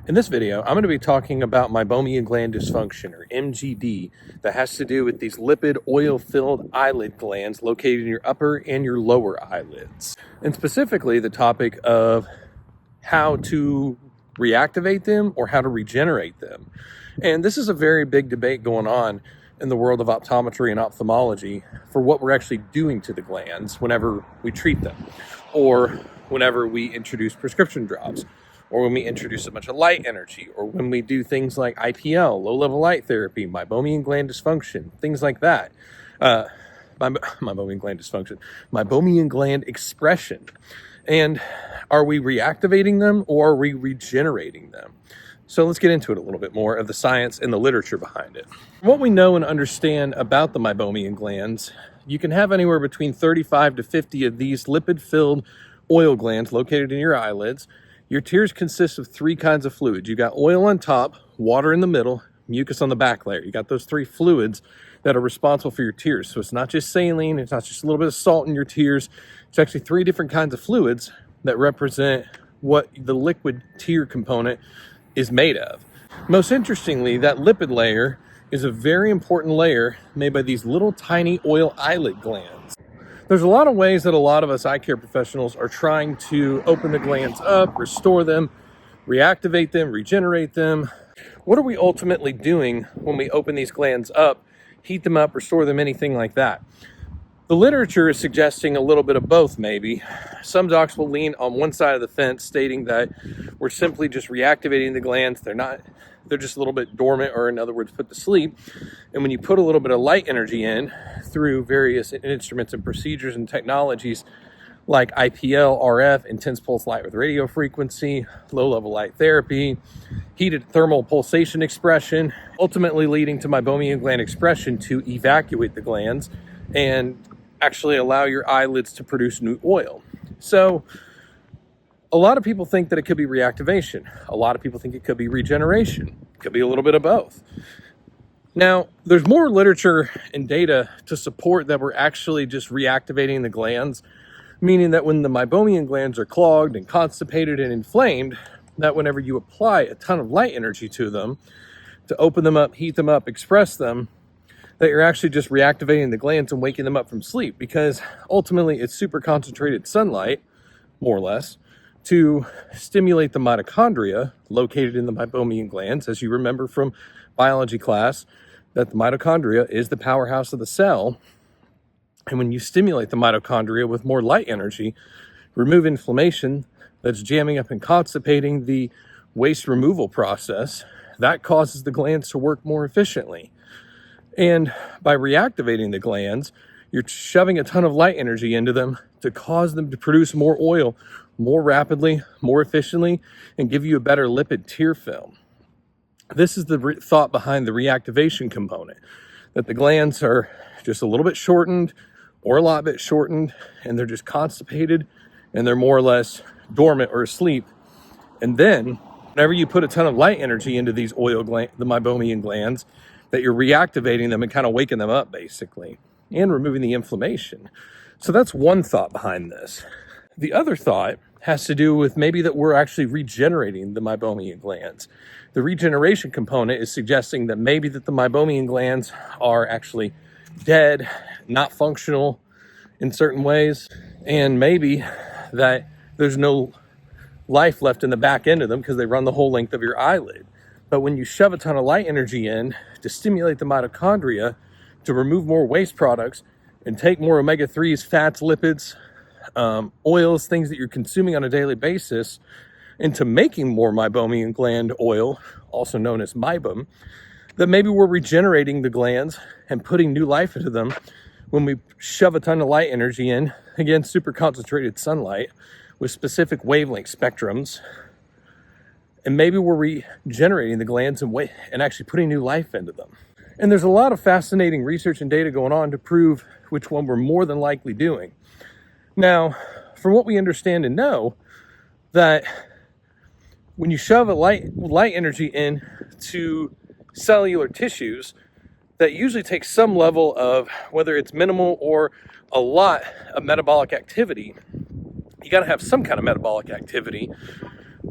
In this video, I'm going to be talking about Meibomian Gland Dysfunction, or MGD, that has to do with these lipid oil-filled eyelid glands located in your upper and your lower eyelids. And specifically, the topic of how to reactivate them or how to regenerate them. And this is a very big debate going on in the world of optometry and ophthalmology for what we're actually doing to the glands whenever we treat them, or whenever we introduce prescription drops, or when we introduce a bunch of light energy, or when we do things like IPL, low-level light therapy, Meibomian Gland Dysfunction, things like that. Meibomian Gland Dysfunction, Meibomian Gland Expression. And are we reactivating them or are we regenerating them? So let's get into it a little bit more of the science and the literature behind it. What we know and understand about the Meibomian glands, you can have anywhere between 35 to 50 of these lipid-filled oil glands located in your eyelids. Your tears consist of three kinds of fluids. You got oil on top, water in the middle, mucus on the back layer. You got those three fluids that are responsible for your tears. So it's not just saline, it's not just a little bit of salt in your tears. It's actually three different kinds of fluids that represent what the liquid tear component is made of. Most interestingly, that lipid layer is a very important layer made by these little tiny oil eyelid glands. There's a lot of ways that a lot of us eye care professionals are trying to open the glands up, restore them, reactivate them, regenerate them. What are we ultimately doing when we open these glands up, heat them up, restore them, anything like that? The literature is suggesting a little bit of both, maybe. Some docs will lean on one side of the fence, stating that we're simply just reactivating the glands. They're just a little bit dormant, or in other words, put to sleep. And when you put a little bit of light energy in through various instruments and procedures and technologies like IPL, RF, intense pulse light with radio frequency, low-level light therapy, heated thermal pulsation expression, ultimately leading to Meibomian gland expression to evacuate the glands and actually allow your eyelids to produce new oil. So a lot of people think that it could be reactivation. A lot of people think it could be regeneration. It could be a little bit of both. Now, there's more literature and data to support that we're actually just reactivating the glands, meaning that when the Meibomian glands are clogged and constipated and inflamed, that whenever you apply a ton of light energy to them, to open them up, heat them up, express them, that you're actually just reactivating the glands and waking them up from sleep, because ultimately it's super concentrated sunlight, more or less, to stimulate the mitochondria located in the Meibomian glands. As you remember from biology class, that the mitochondria is the powerhouse of the cell. And when you stimulate the mitochondria with more light energy, remove inflammation that's jamming up and constipating the waste removal process, that causes the glands to work more efficiently. And by reactivating the glands, you're shoving a ton of light energy into them to cause them to produce more oil more rapidly, more efficiently, and give you a better lipid tear film. This is the thought behind the reactivation component, that the glands are just a little bit shortened or a lot bit shortened, and they're just constipated, and they're more or less dormant or asleep. And then whenever you put a ton of light energy into these the Meibomian glands, that you're reactivating them and kind of waking them up, basically, and removing the inflammation. So that's one thought behind this. The other thought has to do with maybe that we're actually regenerating the Meibomian glands. The regeneration component is suggesting that maybe that the Meibomian glands are actually dead, not functional in certain ways, and maybe that there's no life left in the back end of them because they run the whole length of your eyelid. But when you shove a ton of light energy in to stimulate the mitochondria, to remove more waste products and take more omega-3s, fats, lipids, oils, things that you're consuming on a daily basis, into making more Meibomian gland oil, also known as Meibum, that maybe we're regenerating the glands and putting new life into them when we shove a ton of light energy in, again, super concentrated sunlight with specific wavelength spectrums. And maybe we're regenerating the glands and actually putting new life into them. And there's a lot of fascinating research and data going on to prove which one we're more than likely doing. Now, from what we understand and know, that when you shove a light energy in to cellular tissues, that usually takes some level of, whether it's minimal or a lot of metabolic activity. You got to have some kind of metabolic activity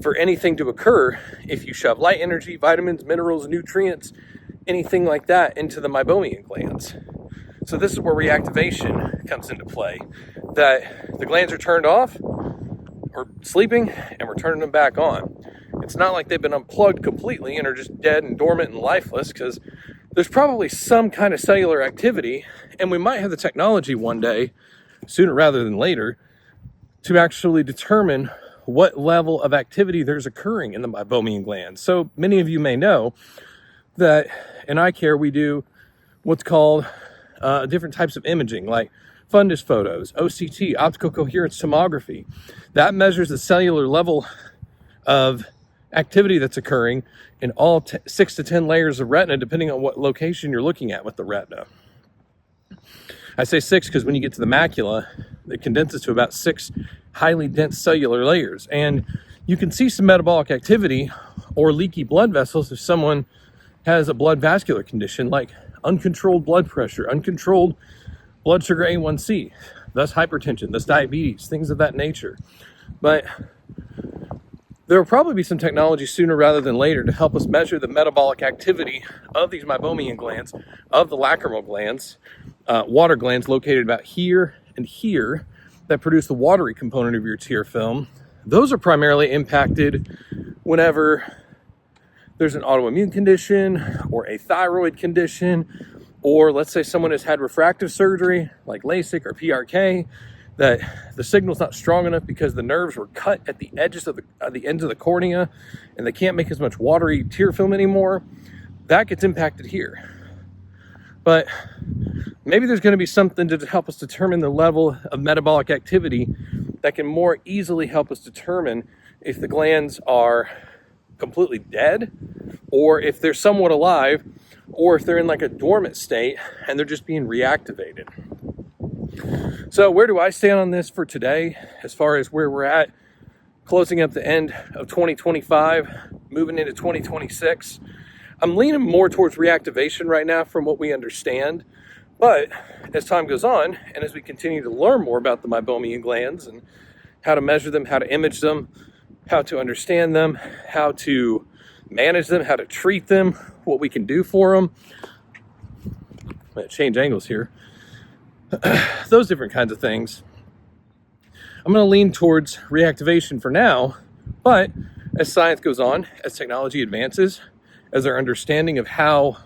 for anything to occur if you shove light energy, vitamins, minerals, nutrients, anything like that into the Meibomian glands. So this is where reactivation comes into play, that the glands are turned off or sleeping and we're turning them back on. It's not like they've been unplugged completely and are just dead and dormant and lifeless, because there's probably some kind of cellular activity, and we might have the technology one day, sooner rather than later, to actually determine what level of activity there's occurring in the Meibomian glands. So many of you may know that in eye care we do what's called different types of imaging, like fundus photos, OCT, optical coherence tomography. That measures the cellular level of activity that's occurring in all 6 to 10 layers of retina, depending on what location you're looking at with the retina. I say 6 because when you get to the macula, it condenses to about 6 highly dense cellular layers. And you can see some metabolic activity or leaky blood vessels if someone has a blood vascular condition like uncontrolled blood pressure, uncontrolled blood sugar A1C, thus hypertension, thus diabetes, things of that nature. But there will probably be some technology sooner rather than later to help us measure the metabolic activity of these Meibomian glands, of the lacrimal glands, water glands located about here and here that produce the watery component of your tear film. Those are primarily impacted whenever there's an autoimmune condition or a thyroid condition, or let's say someone has had refractive surgery like LASIK or PRK, that the signal's not strong enough because the nerves were cut at the edges of the ends of the cornea and they can't make as much watery tear film anymore. That gets impacted here. But maybe there's going to be something to help us determine the level of metabolic activity that can more easily help us determine if the glands are completely dead, or if they're somewhat alive, or if they're in like a dormant state and they're just being reactivated. So where do I stand on this for today, as far as where we're at, closing up the end of 2025, moving into 2026? I'm leaning more towards reactivation right now from what we understand. But as time goes on, and as we continue to learn more about the Meibomian glands and how to measure them, how to image them, how to understand them, how to manage them, how to treat them, what we can do for them. I'm going to change angles here. Those different kinds of things. I'm going to lean towards reactivation for now, but as science goes on, as technology advances, as our understanding of how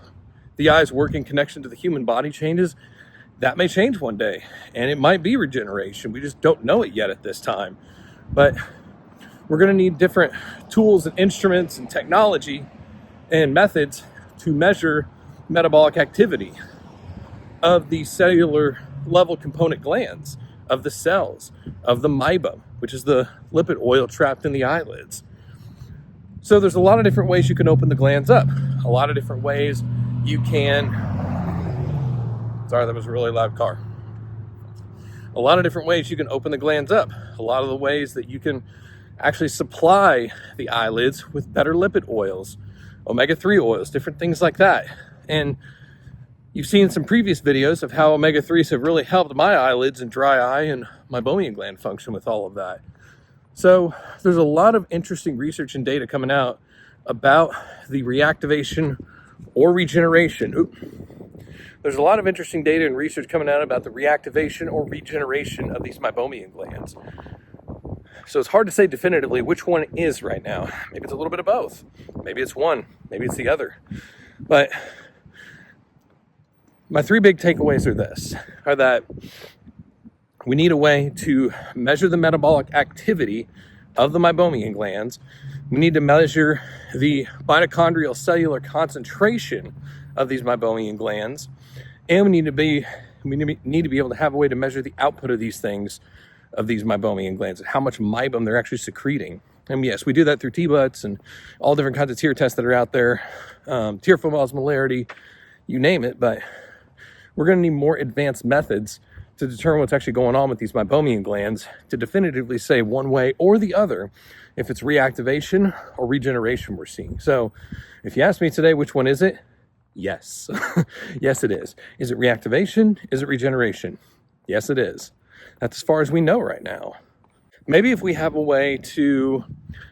the eyes work in connection to the human body changes, that may change one day, and it might be regeneration. We just don't know it yet at this time. But we're going to need different tools and instruments and technology and methods to measure metabolic activity of the cellular level component glands, of the cells, of the meibum, which is the lipid oil trapped in the eyelids. So there's a lot of different ways you can open the glands up. A lot of different ways you can... Sorry, that was a really loud car. A lot of different ways you can open the glands up. A lot of the ways that you can actually supply the eyelids with better lipid oils, omega-3 oils, different things like that. And you've seen some previous videos of how omega-3s have really helped my eyelids and dry eye and Meibomian gland function with all of that. So there's a lot of interesting research and data coming out about the reactivation or regeneration. There's a lot of interesting data and research coming out about the reactivation or regeneration of these Meibomian glands. So it's hard to say definitively which one it is right now. Maybe it's a little bit of both. Maybe it's one. Maybe it's the other. But my three big takeaways are that we need a way to measure the metabolic activity of the Meibomian glands. We need to measure the mitochondrial cellular concentration of these Meibomian glands. And we need to be able to have a way to measure the output of these things, of these Meibomian glands, and how much meibum they're actually secreting. And yes, we do that through T-buts and all different kinds of tear tests that are out there, tear film osmolarity, you name it. But we're going to need more advanced methods to determine what's actually going on with these Meibomian glands to definitively say one way or the other if it's reactivation or regeneration we're seeing. So if you ask me today, which one is it? Yes. Yes, it is. Is it reactivation? Is it regeneration? Yes, it is. That's as far as we know right now. Maybe if we have a way to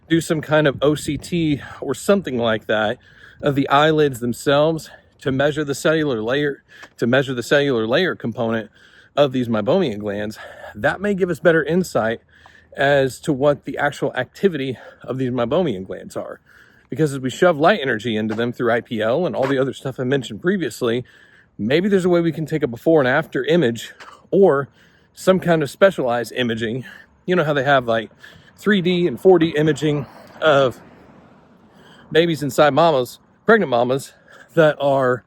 do some kind of OCT or something like that of the eyelids themselves to measure the cellular layer, component of these Meibomian glands, that may give us better insight as to what the actual activity of these Meibomian glands are. Because as we shove light energy into them through IPL and all the other stuff I mentioned previously, maybe there's a way we can take a before and after image or some kind of specialized imaging. You know how they have like 3D and 4D imaging of babies inside mamas, pregnant mamas, that are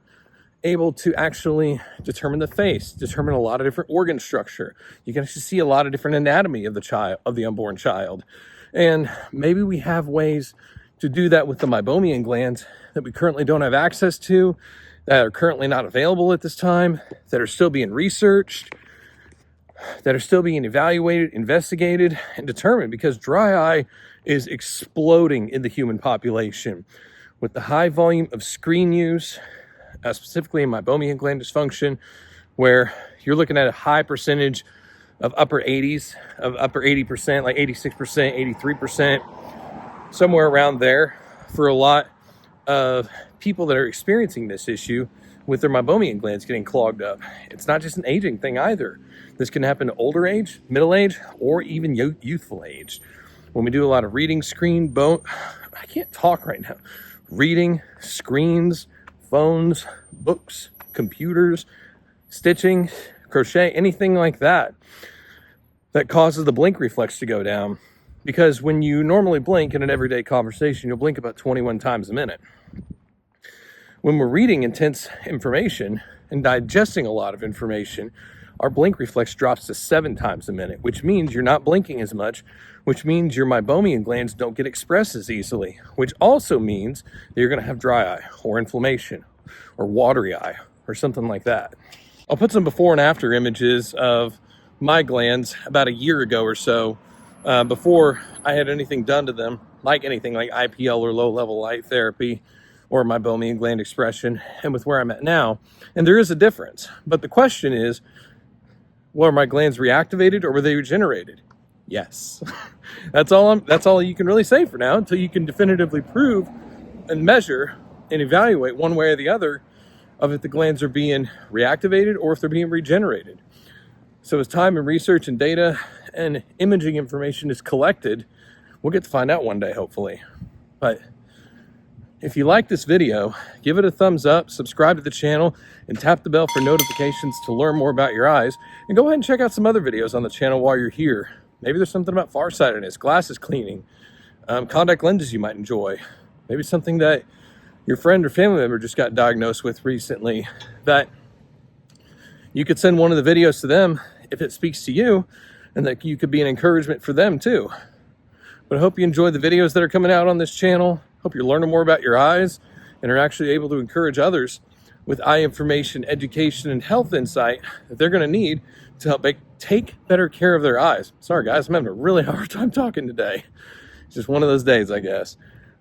able to actually determine the face, determine a lot of different organ structure. You can actually see a lot of different anatomy of the child, of the unborn child. And maybe we have ways to do that with the Meibomian glands that we currently don't have access to, that are currently not available at this time, that are still being researched, that are still being evaluated, investigated, and determined, because dry eye is exploding in the human population with the high volume of screen use, specifically in Meibomian gland dysfunction, where you're looking at a high percentage of upper 80s, of upper 80%, like 86%, 83%, somewhere around there, for a lot of people that are experiencing this issue with their Meibomian glands getting clogged up. It's not just an aging thing either. This can happen to older age, middle age, or even youthful age. When we do a lot of reading, I can't talk right now. Reading, screens, phones, books, computers, stitching, crochet, anything like that, that causes the blink reflex to go down. Because when you normally blink in an everyday conversation, you'll blink about 21 times a minute. When we're reading intense information and digesting a lot of information, our blink reflex drops to 7 times a minute, which means you're not blinking as much, which means your Meibomian glands don't get expressed as easily, which also means that you're going to have dry eye or inflammation or watery eye or something like that. I'll put some before and after images of my glands about a year ago or so, before I had anything done to them, like anything like IPL or low-level light therapy or Meibomian gland expression, and with where I'm at now. And there is a difference. But the question is, were my glands reactivated or were they regenerated? Yes. That's all you can really say for now, until you can definitively prove and measure and evaluate one way or the other of if the glands are being reactivated or if they're being regenerated. So as time and research and data and imaging information is collected, we'll get to find out one day, hopefully. But if you like this video, give it a thumbs up, subscribe to the channel, and tap the bell for notifications to learn more about your eyes. And go ahead and check out some other videos on the channel while you're here. Maybe there's something about farsightedness, glasses cleaning, contact lenses you might enjoy. Maybe something that your friend or family member just got diagnosed with recently, that you could send one of the videos to them if it speaks to you, and that you could be an encouragement for them too. But I hope you enjoy the videos that are coming out on this channel. Hope you're learning more about your eyes and are actually able to encourage others with eye information, education, and health insight that they're going to need to help take better care of their eyes. Sorry guys, I'm having a really hard time talking today. It's just one of those days, I guess.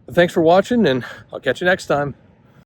But thanks for watching, and I'll catch you next time.